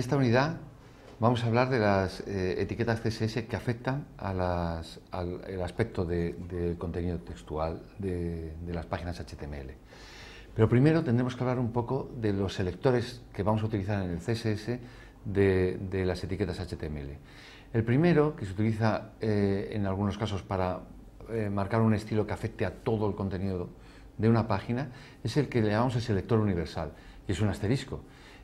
esta unidad vamos a hablar de las etiquetas CSS que afectan al aspecto del contenido textual de las páginas HTML. Pero primero tendremos que hablar un poco de los selectores que vamos a utilizar en el CSS de las etiquetas HTML. El primero, que se utiliza en algunos casos para marcar un estilo que afecte a todo el contenido de una página, es el que le llamamos el selector universal, y es un asterisco,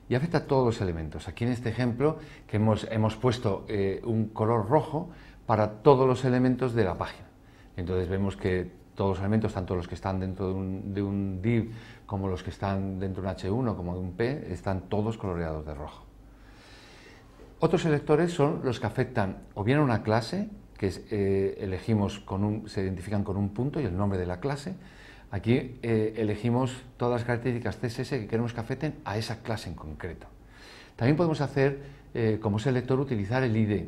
y afecta a todos los elementos. Aquí en este ejemplo que hemos puesto un color rojo para todos los elementos de la página. Entonces vemos que todos los elementos, tanto los que están dentro de un div como los que están dentro de un H1 como de un P, están todos coloreados de rojo. Otros selectores son los que afectan o bien a una clase, que se identifican con un punto y el nombre de la clase. Aquí elegimos todas las características CSS que queremos que afecten a esa clase en concreto. También podemos hacer, como selector, utilizar el ID.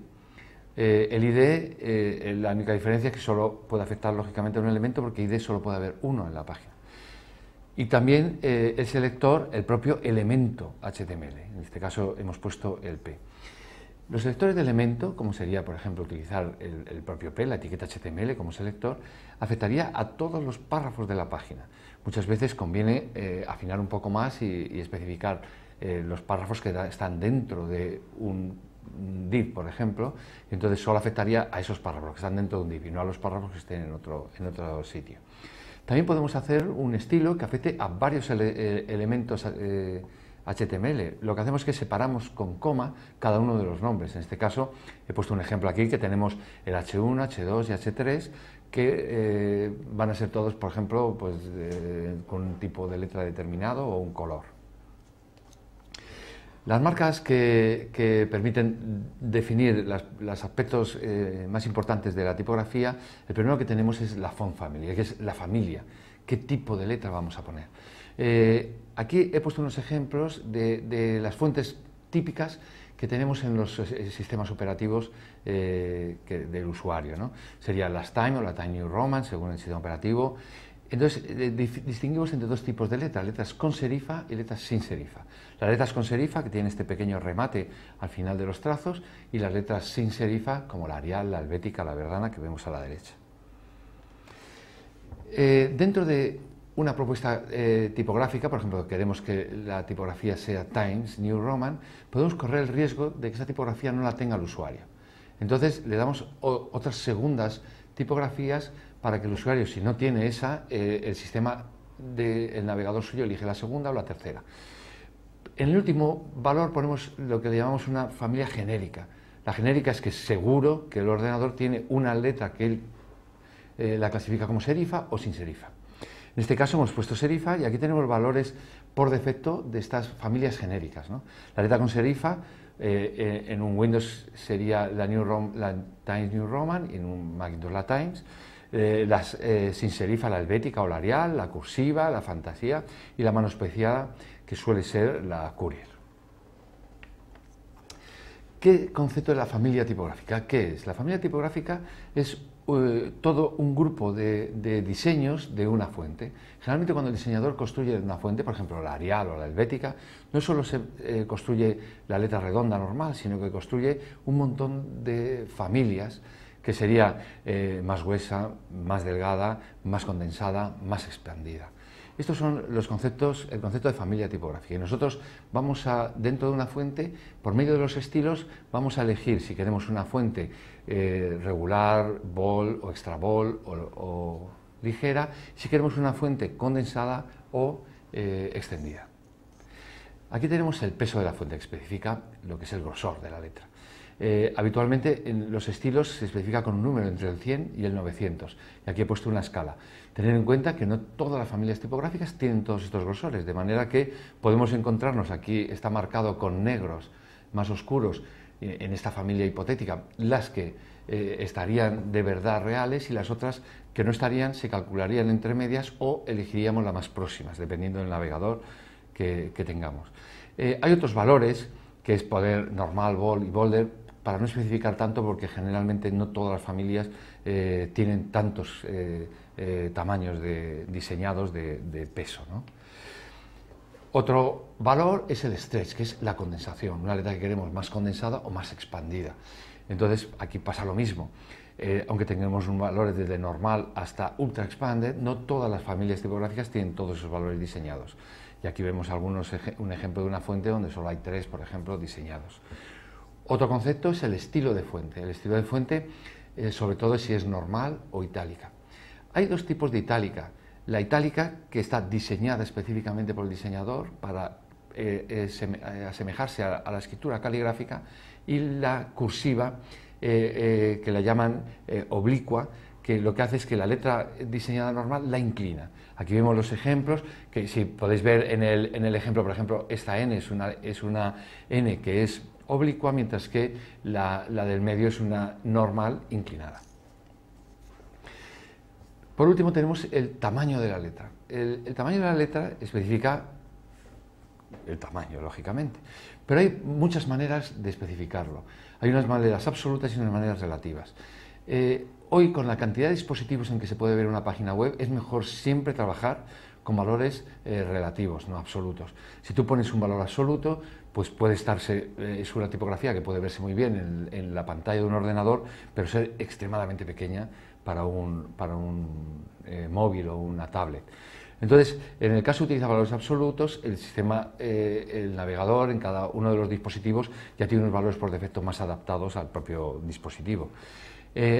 El ID, la única diferencia es que solo puede afectar lógicamente a un elemento, porque ID solo puede haber uno en la página. Y también el selector, el propio elemento HTML. En este caso hemos puesto el P. Los selectores de elemento, como sería, por ejemplo, utilizar el propio P, la etiqueta HTML como selector, afectaría a todos los párrafos de la página. Muchas veces conviene afinar un poco más y especificar los párrafos que están dentro de un div, por ejemplo, y entonces solo afectaría a esos párrafos que están dentro de un div y no a los párrafos que estén en otro sitio. También podemos hacer un estilo que afecte a varios elementos HTML. Lo que hacemos es que separamos con coma cada uno de los nombres. En este caso he puesto un ejemplo aquí que tenemos el H1, H2 y H3 que van a ser todos, por ejemplo, pues, con un tipo de letra determinado o un color. Las marcas que permiten definir los aspectos más importantes de la tipografía, el primero que tenemos es la font family, que es la familia. ¿Qué tipo de letra vamos a poner? Aquí he puesto unos ejemplos de las fuentes típicas que tenemos en los sistemas operativos del usuario, ¿no? Sería las Time o la Time New Roman, según el sistema operativo. Entonces, distinguimos entre dos tipos de letras con serifa y letras sin serifa. Las letras con serifa, que tienen este pequeño remate al final de los trazos, y las letras sin serifa, como la Arial, la Helvética, la Verdana, que vemos a la derecha. Dentro de una propuesta tipográfica, por ejemplo, queremos que la tipografía sea Times New Roman, podemos correr el riesgo de que esa tipografía no la tenga el usuario. Entonces, le damos otras segundas tipografías para que el usuario, si no tiene esa, el sistema del navegador suyo elige la segunda o la tercera. En el último valor ponemos lo que le llamamos una familia genérica. La genérica es que seguro que el ordenador tiene una letra que él la clasifica como serifa o sin serifa. En este caso hemos puesto serifa y aquí tenemos valores por defecto de estas familias genéricas, ¿no? La letra con serifa en un Windows sería la Times New Roman y en un Macintosh la Times. Las sin serifa, la Helvética o la Arial, la cursiva, la Fantasía y la manospeciada, que suele ser la Courier. ¿Qué concepto de la familia tipográfica? ¿Qué es? La familia tipográfica es todo un grupo de diseños de una fuente. Generalmente cuando el diseñador construye una fuente, por ejemplo la Arial o la Helvética, no solo se construye la letra redonda normal, sino que construye un montón de familias que sería más gruesa, más delgada, más condensada, más expandida. Estos son los conceptos, el concepto de familia tipográfica. Y nosotros vamos dentro de una fuente, por medio de los estilos, vamos a elegir si queremos una fuente regular, bold o extra bold o ligera, si queremos una fuente condensada o extendida. Aquí tenemos el peso de la fuente, que especifica lo que es el grosor de la letra. Habitualmente en los estilos se especifica con un número entre el 100 y el 900, y aquí he puesto una escala. Tener en cuenta que no todas las familias tipográficas tienen todos estos grosores, de manera que podemos encontrarnos, aquí está marcado con negros más oscuros, en esta familia hipotética, las que estarían de verdad reales y las otras que no estarían se calcularían entre medias o elegiríamos las más próximas, dependiendo del navegador que tengamos. Hay otros valores, que es poder normal, bold y bolder, para no especificar tanto, porque generalmente no todas las familias tienen tantos tamaños diseñados de peso, ¿no? Otro valor es el stretch, que es la condensación, una letra que queremos más condensada o más expandida. Entonces, aquí pasa lo mismo. Aunque tengamos un valor desde normal hasta ultra expanded, no todas las familias tipográficas tienen todos esos valores diseñados. Y aquí vemos un ejemplo de una fuente donde solo hay 3, por ejemplo, diseñados. Otro concepto es el estilo de fuente. El estilo de fuente, sobre todo si es normal o itálica. Hay dos tipos de itálica. La itálica, que está diseñada específicamente por el diseñador para asemejarse a la escritura caligráfica, y la cursiva, que la llaman oblicua, que lo que hace es que la letra diseñada normal la inclina. Aquí vemos los ejemplos, que si podéis ver en el ejemplo, por ejemplo, esta N es una N que es oblicua, mientras que la del medio es una normal inclinada. Por último tenemos el tamaño de la letra. El tamaño de la letra especifica el tamaño, lógicamente, pero hay muchas maneras de especificarlo. Hay unas maneras absolutas y unas maneras relativas. Hoy, con la cantidad de dispositivos en que se puede ver una página web, es mejor siempre trabajar con valores relativos, no absolutos. Si tú pones un valor absoluto, pues puede estarse, es una tipografía que puede verse muy bien en la pantalla de un ordenador, pero ser extremadamente pequeña para un móvil o una tablet. Entonces, en el caso de utilizar valores absolutos, el sistema, el navegador en cada uno de los dispositivos ya tiene unos valores por defecto más adaptados al propio dispositivo.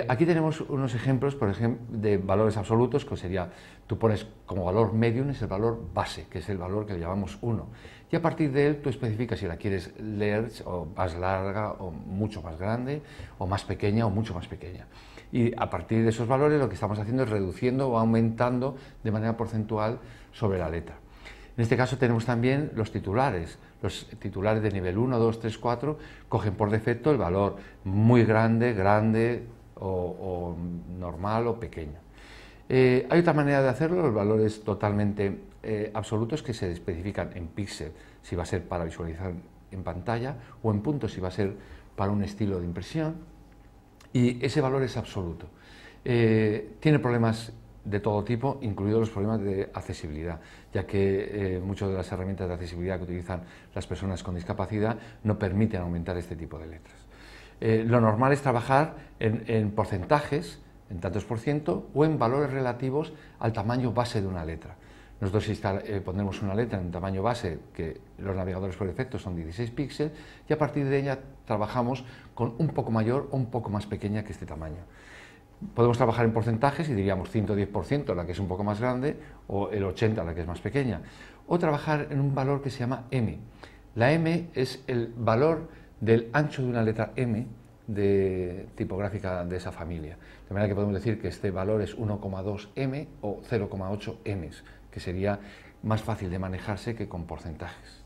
Aquí tenemos unos ejemplos, por ejemplo, de valores absolutos, que sería, tú pones como valor medium, es el valor base, que es el valor que le llamamos 1. Y a partir de él tú especificas si la quieres leer o más larga o mucho más grande, o más pequeña o mucho más pequeña. Y a partir de esos valores lo que estamos haciendo es reduciendo o aumentando de manera porcentual sobre la letra. En este caso tenemos también los titulares. Los titulares de nivel 1, 2, 3, 4 cogen por defecto el valor muy grande, grande o normal o pequeño. Hay otra manera de hacerlo, los valores totalmente absolutos, que se especifican en píxel si va a ser para visualizar en pantalla, o en puntos si va a ser para un estilo de impresión. Y ese valor es absoluto. Tiene problemas de todo tipo, incluidos los problemas de accesibilidad, ya que muchas de las herramientas de accesibilidad que utilizan las personas con discapacidad no permiten aumentar este tipo de letras. Lo normal es trabajar en porcentajes, en tantos por ciento, o en valores relativos al tamaño base de una letra. Nosotros ponemos una letra en tamaño base, que los navegadores por defecto son 16 píxeles, y a partir de ella trabajamos con un poco mayor o un poco más pequeña que este tamaño. Podemos trabajar en porcentajes y diríamos 110%, la que es un poco más grande, o el 80%, la que es más pequeña. O trabajar en un valor que se llama M. La M es el valor del ancho de una letra M tipográfica de esa familia. De manera que podemos decir que este valor es 1,2 M o 0,8 M, que sería más fácil de manejarse que con porcentajes.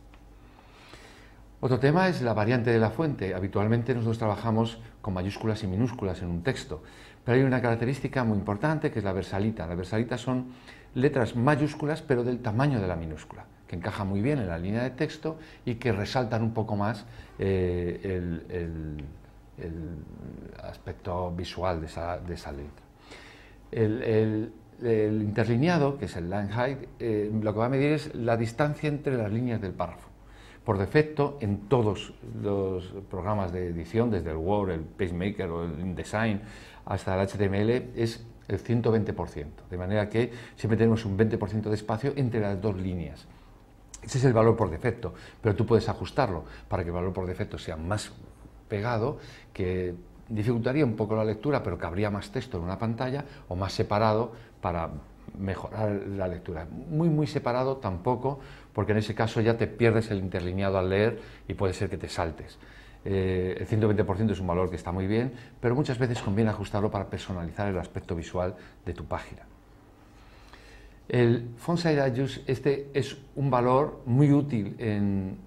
Otro tema es la variante de la fuente. Habitualmente nosotros trabajamos con mayúsculas y minúsculas en un texto, pero hay una característica muy importante que es la versalita. La versalita son letras mayúsculas pero del tamaño de la minúscula, que encaja muy bien en la línea de texto y que resaltan un poco más el aspecto visual de esa letra. El interlineado, que es el line height, lo que va a medir es la distancia entre las líneas del párrafo. Por defecto, en todos los programas de edición, desde el Word, el PageMaker o el InDesign hasta el HTML, es el 120%, de manera que siempre tenemos un 20% de espacio entre las dos líneas. Ese es el valor por defecto, pero tú puedes ajustarlo para que el valor por defecto sea más pegado, que dificultaría un poco la lectura, pero cabría más texto en una pantalla, o más separado para mejorar la lectura. Muy separado tampoco, porque en ese caso ya te pierdes el interlineado al leer y puede ser que te saltes. El 120% es un valor que está muy bien, pero muchas veces conviene ajustarlo para personalizar el aspecto visual de tu página. El font size adjust, este es un valor muy útil en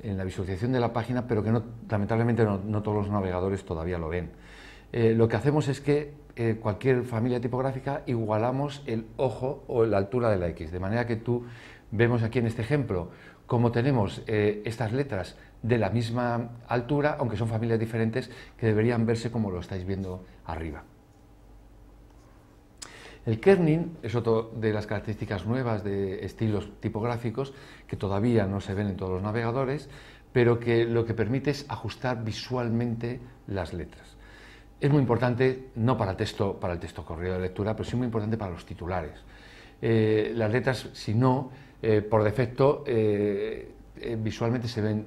la visualización de la página, pero que lamentablemente no todos los navegadores todavía lo ven. Lo que hacemos es que cualquier familia tipográfica igualamos el ojo o la altura de la X, de manera que vemos aquí en este ejemplo como tenemos estas letras de la misma altura, aunque son familias diferentes, que deberían verse como lo estáis viendo arriba. El kerning es otra de las características nuevas de estilos tipográficos que todavía no se ven en todos los navegadores, pero que lo que permite es ajustar visualmente las letras. Es muy importante, no para el texto corrido de lectura, pero sí muy importante para los titulares. Las letras, si no, por defecto, visualmente se ven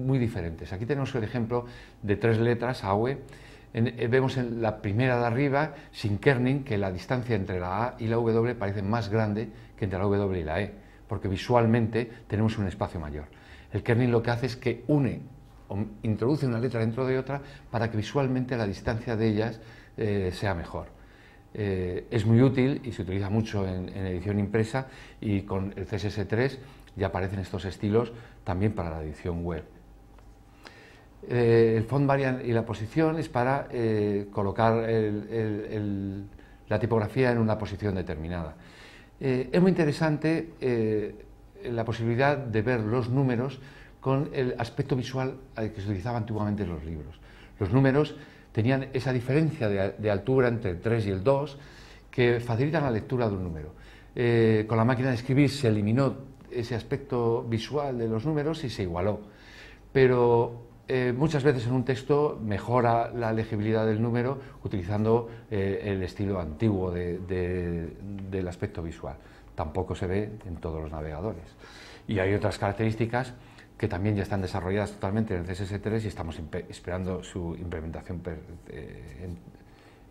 muy diferentes. Aquí tenemos el ejemplo de 3 letras, AWE. Vemos en la primera de arriba, sin kerning, que la distancia entre la A y la W parece más grande que entre la W y la E, porque visualmente tenemos un espacio mayor. El kerning lo que hace es que une o introduce una letra dentro de otra para que visualmente la distancia de ellas sea mejor. Es muy útil y se utiliza mucho en edición impresa, y con el CSS3 ya aparecen estos estilos también para la edición web. El font variant y la posición es para colocar la tipografía en una posición determinada. Es muy interesante la posibilidad de ver los números con el aspecto visual que se utilizaba antiguamente en los libros. Los números tenían esa diferencia de altura entre el 3 y el 2 que facilitan la lectura de un número. Con la máquina de escribir se eliminó ese aspecto visual de los números y se igualó, pero muchas veces en un texto mejora la legibilidad del número utilizando el estilo antiguo del aspecto visual. Tampoco se ve en todos los navegadores. Y hay otras características que también ya están desarrolladas totalmente en el CSS3 y estamos esperando su implementación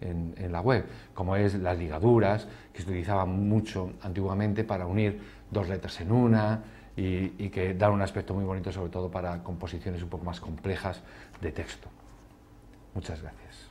en la web, como es las ligaduras, que se utilizaban mucho antiguamente para unir 2 letras en una y que dan un aspecto muy bonito, sobre todo para composiciones un poco más complejas de texto. Muchas gracias.